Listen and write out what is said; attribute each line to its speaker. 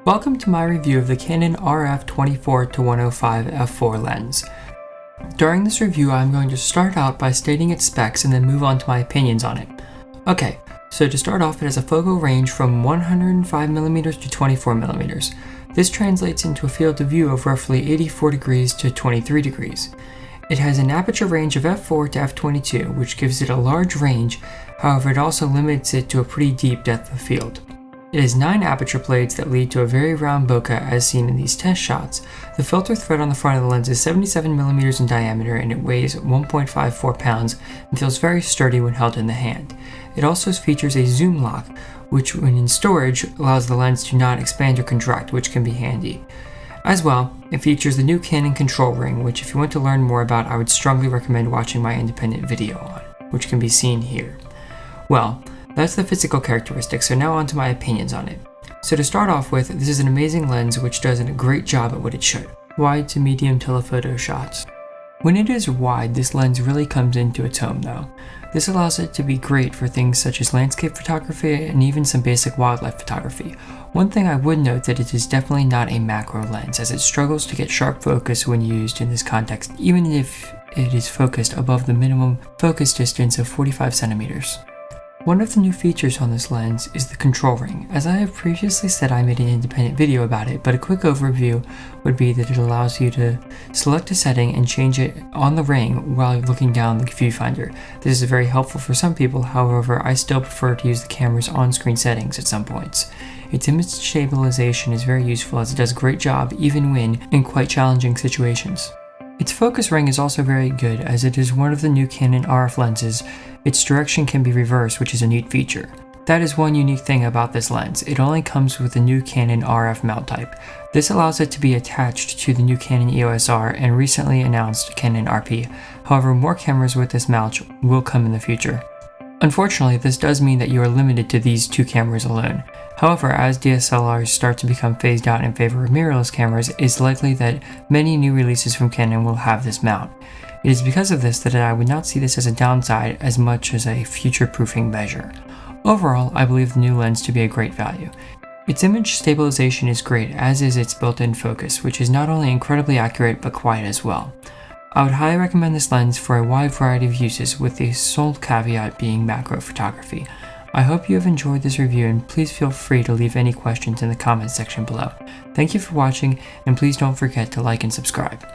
Speaker 1: Welcome to my review of the Canon RF 24-105 f4 lens. During this review, I'm going to start out by stating its specs and then move on to my opinions on it. Okay, so to start off, it has a focal range from 105mm to 24mm. This translates into a field of view of roughly 84 degrees to 23 degrees. It has an aperture range of f4 to f22, which gives it a large range, however it also limits it to a pretty deep depth of field. It has 9 aperture plates that lead to a very round bokeh as seen in these test shots. The filter thread on the front of the lens is 77mm in diameter and it weighs 1.54 pounds and feels very sturdy when held in the hand. It also features a zoom lock, which when in storage allows the lens to not expand or contract, which can be handy. As well, it features the new Canon control ring, which if you want to learn more about, I would strongly recommend watching my independent video on, which can be seen here. Well, that's the physical characteristics, so now on to my opinions on it. So to start off with, this is an amazing lens which does a great job at what it should. Wide to medium telephoto shots. When it is wide, this lens really comes into its own though. This allows it to be great for things such as landscape photography and even some basic wildlife photography. One thing I would note that it is definitely not a macro lens, as it struggles to get sharp focus when used in this context, even if it is focused above the minimum focus distance of 45 centimeters. One of the new features on this lens is the control ring. As I have previously said, I made an independent video about it, but a quick overview would be that it allows you to select a setting and change it on the ring while looking down the viewfinder. This is very helpful for some people, however, I still prefer to use the camera's on-screen settings at some points. Its image stabilization is very useful as it does a great job even when in quite challenging situations. Its focus ring is also very good as it is one of the new Canon RF lenses. Its direction can be reversed, which is a neat feature. That is one unique thing about this lens. It only comes with the new Canon RF mount type. This allows it to be attached to the new Canon EOS R and recently announced Canon RP. However, more cameras with this mount will come in the future. Unfortunately, this does mean that you are limited to these 2 cameras alone. However, as DSLRs start to become phased out in favor of mirrorless cameras, it is likely that many new releases from Canon will have this mount. It is because of this that I would not see this as a downside as much as a future-proofing measure. Overall, I believe the new lens to be a great value. Its image stabilization is great, as is its built-in focus, which is not only incredibly accurate but quiet as well. I would highly recommend this lens for a wide variety of uses, with the sole caveat being macro photography. I hope you have enjoyed this review and please feel free to leave any questions in the comments section below. Thank you for watching and please don't forget to like and subscribe.